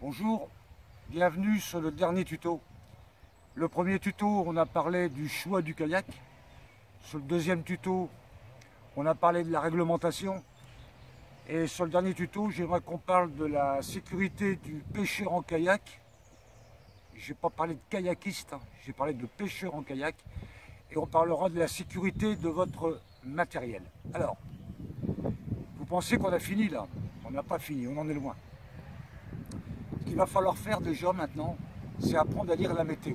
Bonjour, bienvenue sur le dernier tuto. Le premier tuto, on a parlé du choix du kayak. Sur le deuxième tuto, on a parlé de la réglementation. Et sur le dernier tuto, j'aimerais qu'on parle de la sécurité du pêcheur en kayak. Je n'ai pas parlé de kayakiste, j'ai parlé de pêcheur en kayak. Et on parlera de la sécurité de votre matériel. Alors, vous pensez qu'on a fini là? On n'a pas fini, on en est loin. Ce qu'il va falloir faire déjà maintenant, c'est apprendre à lire la météo.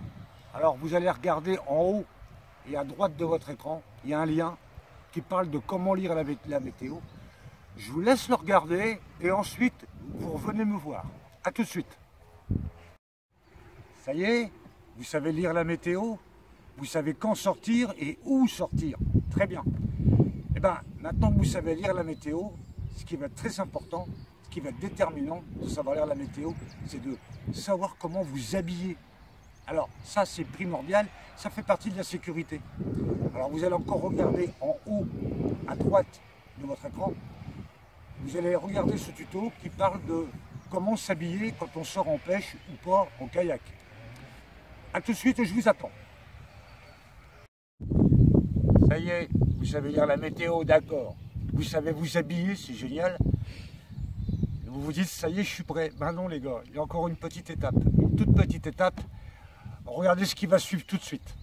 Alors vous allez regarder en haut et à droite de votre écran, il y a un lien qui parle de comment lire la météo. Je vous laisse le regarder et ensuite vous revenez me voir. A tout de suite. Ça y est, vous savez lire la météo, vous savez quand sortir et où sortir. Très bien. Et bien maintenant que vous savez lire la météo, ce qui va être très important, ce qui va être déterminant de savoir lire la météo, c'est de savoir comment vous habiller. Alors ça c'est primordial, ça fait partie de la sécurité. Alors vous allez encore regarder en haut à droite de votre écran, vous allez regarder ce tuto qui parle de comment s'habiller quand on sort en pêche ou pas en kayak. A tout de suite et je vous attends. Ça y est, vous savez lire la météo, d'accord. Vous savez vous habiller, c'est génial. Vous vous dites, ça y est, je suis prêt. Ben non les gars, il y a encore une petite étape, une toute petite étape. Regardez ce qui va suivre tout de suite.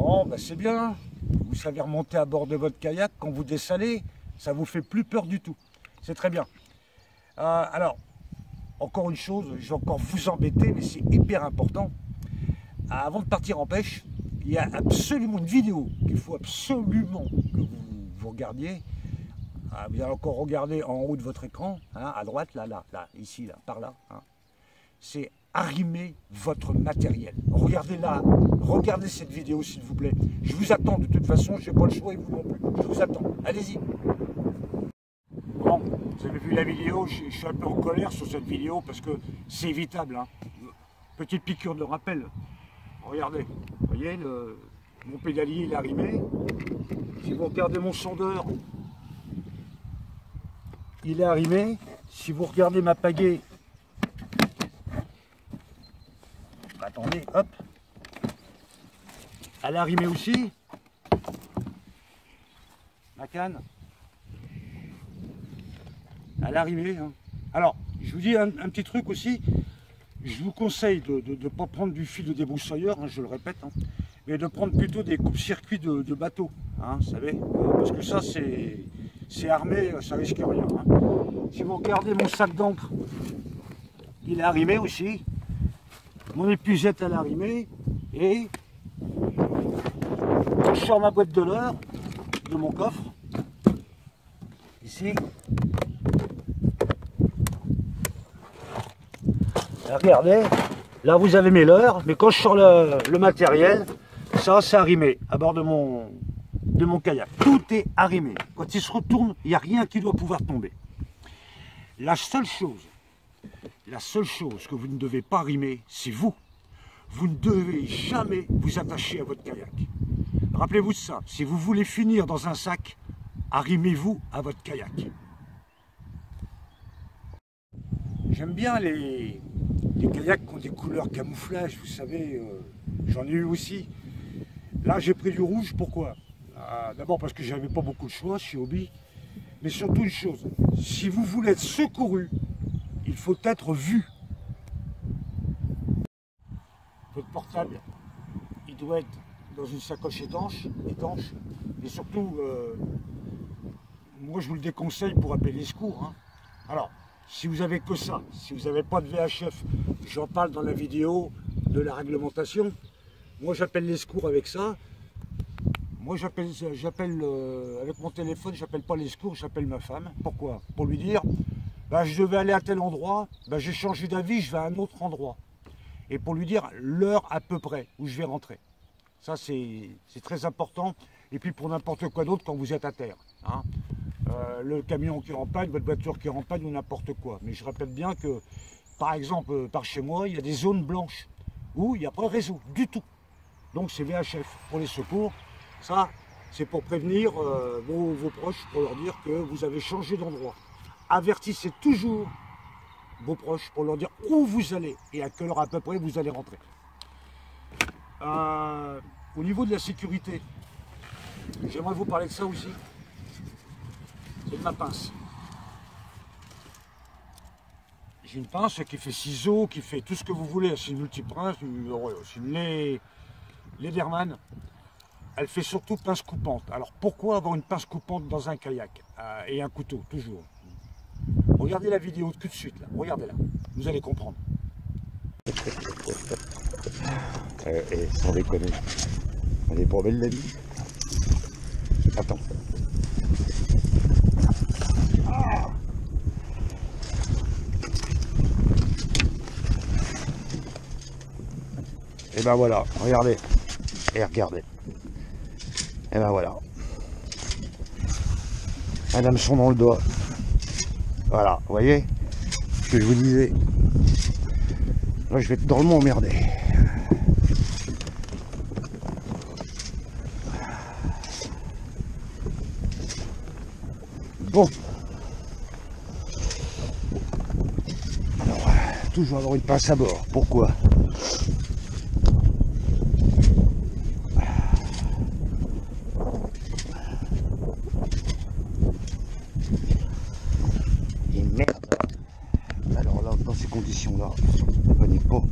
Bon, ben c'est bien. Vous savez remonter à bord de votre kayak quand vous dessalez, ça vous fait plus peur du tout. C'est très bien. Alors, encore une chose, je vais encore vous embêter, mais c'est hyper important. Avant de partir en pêche, il y a absolument une vidéo qu'il faut absolument que vous regardiez. Vous allez encore regarder en haut de votre écran, hein, à droite, là, ici, là, par là. Hein. C'est arrimer votre matériel. Regardez là, regardez cette vidéo s'il vous plaît. Je vous attends de toute façon, je n'ai pas le choix et vous non plus. Je vous attends, allez-y. Bon, vous avez vu la vidéo, je suis un peu en colère sur cette vidéo parce que c'est évitable. Hein. Petite piqûre de rappel. Regardez, vous voyez, mon pédalier il est arrimé. Si vous regardez mon sondeur, il est arrimé. Si vous regardez ma pagaie, attendez, hop, elle est arrimée aussi. Ma canne, elle est arrimée. Hein. Alors, je vous dis un petit truc aussi. Je vous conseille de ne pas prendre du fil de débroussailleur, hein, je le répète, hein, mais de prendre plutôt des coupe-circuits de bateau, hein, vous savez, parce que ça c'est armé, ça risque rien. Hein. Si vous regardez mon sac d'encre, il est arrimé aussi, mon épuisette elle est arrimée, et je sors ma boîte de leurre de mon coffre, ici. Regardez, là vous avez mes leurres, mais quand je sors le matériel, ça c'est arrimé à bord de mon kayak. Tout est arrimé. Quand il se retourne, il n'y a rien qui doit pouvoir tomber. La seule chose que vous ne devez pas arrimer, c'est vous. Vous ne devez jamais vous attacher à votre kayak. Rappelez-vous de ça. Si vous voulez finir dans un sac, arrimez-vous à votre kayak. J'aime bien les kayaks qui ont des couleurs camouflage, vous savez, j'en ai eu aussi. Là j'ai pris du rouge, pourquoi? D'abord parce que j'avais pas beaucoup de choix chez Hobby, mais surtout une chose, si vous voulez être secouru, il faut être vu. Votre portable, il doit être dans une sacoche étanche, et surtout, moi je vous le déconseille pour appeler les secours. Hein. Alors, si vous avez que ça, si vous n'avez pas de VHF, j'en parle dans la vidéo de la réglementation. Moi j'appelle les secours avec ça. Moi j'appelle avec mon téléphone, j'appelle pas les secours, j'appelle ma femme. Pourquoi? Pour lui dire, bah, je devais aller à tel endroit, bah, j'ai changé d'avis, je vais à un autre endroit. Et pour lui dire l'heure à peu près où je vais rentrer. Ça c'est très important. Et puis pour n'importe quoi d'autre quand vous êtes à terre. Hein. Le camion qui est en panne, votre voiture qui est en panne ou n'importe quoi. Mais je répète bien que, par exemple, par chez moi, il y a des zones blanches où il n'y a pas de réseau du tout. Donc c'est VHF pour les secours. Ça, c'est pour prévenir vos proches, pour leur dire que vous avez changé d'endroit. Avertissez toujours vos proches pour leur dire où vous allez et à quelle heure à peu près vous allez rentrer. Au niveau de la sécurité, j'aimerais vous parler de ça aussi. C'est de ma pince. J'ai une pince qui fait ciseaux, qui fait tout ce que vous voulez. C'est une multipince, c'est une Lederman. Elle fait surtout pince coupante. Alors pourquoi avoir une pince coupante dans un kayak et un couteau, toujours? Regardez la vidéo tout de suite, là. Regardez-la. Vous allez comprendre. Sans déconner. Elle est pas belle la vie. Attends. Et ben voilà, regardez. Et regardez. Et ben voilà. Un hameçon dans le doigt. Voilà, vous voyez ce que je vous disais. Là je vais être drôlement emmerdé. Bon. Alors, toujours avoir une pince à bord. Pourquoi? Et merde. Alors là, dans ces conditions-là, on ne panique pas.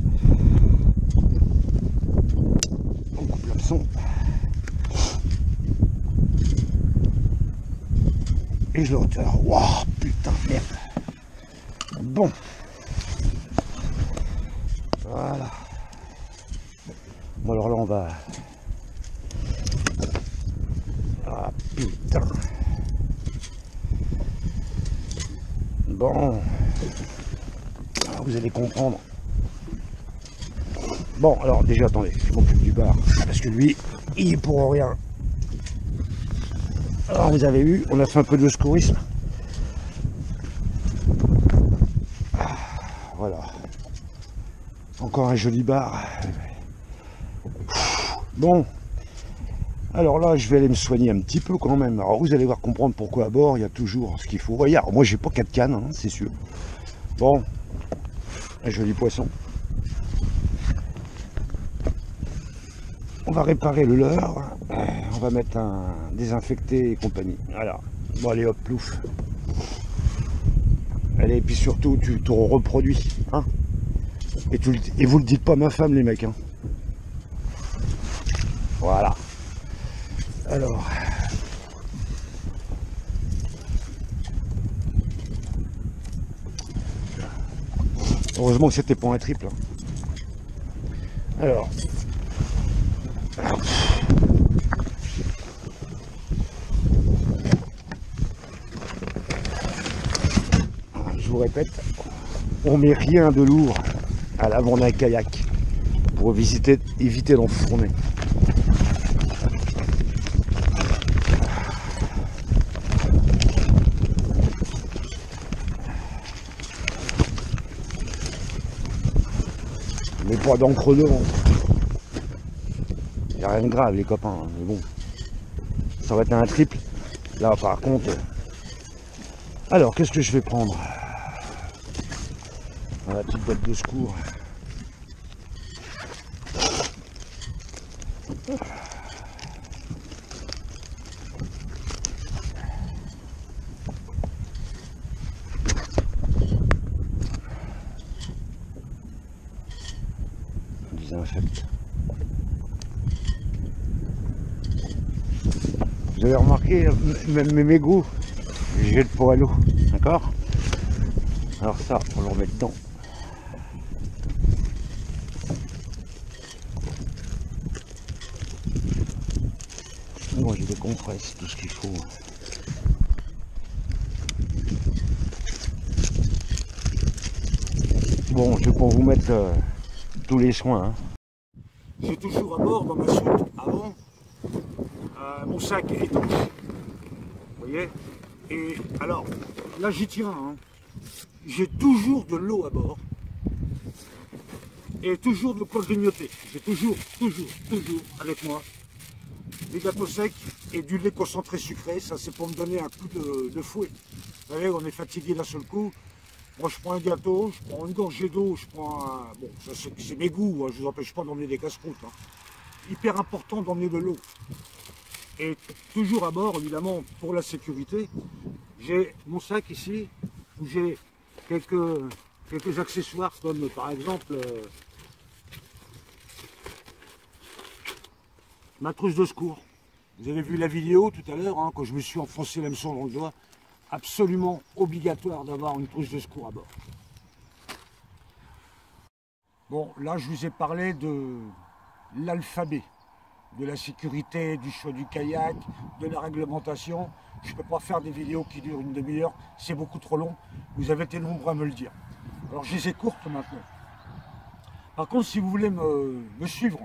On coupe l'hameçon. et je le retire. Waouh, putain, merde. Bon. Voilà. Bon alors là on va... Ah putain. Bon. Alors, vous allez comprendre. Bon alors déjà attendez, je m'occupe du bar. Parce que lui, il est pour rien. Alors vous avez vu, on a fait un peu de secourisme. Voilà. Encore un joli bar. Bon. Alors là, je vais aller me soigner un petit peu quand même. Alors vous allez voir comprendre pourquoi à bord, il y a toujours ce qu'il faut. Regarde, moi j'ai pas 4 cannes, hein, c'est sûr. Bon. Un joli poisson. On va réparer le leurre. On va mettre un désinfecté et compagnie. Voilà. Bon allez hop, plouf. Allez, et puis surtout, tu te reproduis. Hein, et vous le dites pas à ma femme, les mecs. Hein. Voilà. Alors. Heureusement que c'était pas un triple. Hein. Alors. Je vous répète, on met rien de lourd à l'avant d'un kayak pour éviter d'enfourner. Mais pas d'encre devant. Il n'y a rien de grave les copains, hein, mais bon. Ça aurait été un triple. Là par contre. Alors qu'est-ce que je vais prendre? La petite boîte de secours. Désinfecte. Vous avez remarqué, même mes mégots, je jette pour à l'eau, d'accord? Alors ça, on le remet dedans. Moi j'ai des compresses, tout ce qu'il faut. Bon, je vais pas vous mettre tous les soins. Hein. J'ai toujours à bord dans ma soute avant mon sac étanche. Vous voyez? Et alors, là j'y tiens. Hein. J'ai toujours de l'eau à bord. Et toujours de quoi grignoter. J'ai toujours avec moi des gâteaux secs et du lait concentré sucré. Ça c'est pour me donner un coup de fouet. Vous savez, on est fatigué d'un seul coup. Moi je prends un gâteau, je prends une gorgée d'eau, je prends un... Bon, ça c'est mes goûts, hein, je ne vous empêche pas d'emmener des casse-croûtes. Hein. Hyper important d'emmener de l'eau. Et toujours à bord, évidemment, pour la sécurité, j'ai mon sac ici, où j'ai quelques accessoires, comme par exemple ma trousse de secours. Vous avez vu la vidéo tout à l'heure, hein, quand je me suis enfoncé l'hameçon dans le doigt. Absolument obligatoire d'avoir une trousse de secours à bord. Bon, là je vous ai parlé de l'alphabet, de la sécurité, du choix du kayak, de la réglementation. Je ne peux pas faire des vidéos qui durent une demi-heure, c'est beaucoup trop long. Vous avez été nombreux à me le dire. Alors je les ai courtes maintenant. Par contre, si vous voulez me suivre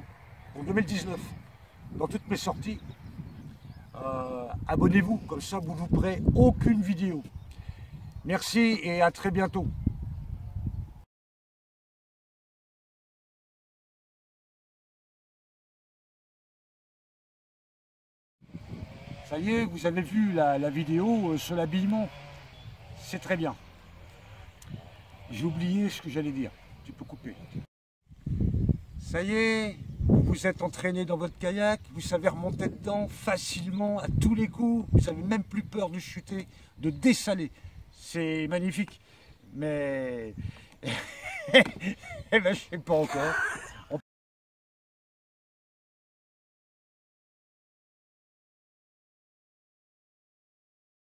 en 2019, dans toutes mes sorties, abonnez-vous, comme ça vous ne vous ferez aucune vidéo. Merci et à très bientôt. Ça y est, vous avez vu la vidéo sur l'habillement. C'est très bien. J'ai oublié ce que j'allais dire. Tu peux couper. Ça y est, vous vous êtes entraîné dans votre kayak, vous savez remonter dedans facilement, à tous les coups. Vous n'avez même plus peur de chuter, de dessaler. C'est magnifique. Mais... eh ben, je ne sais pas encore.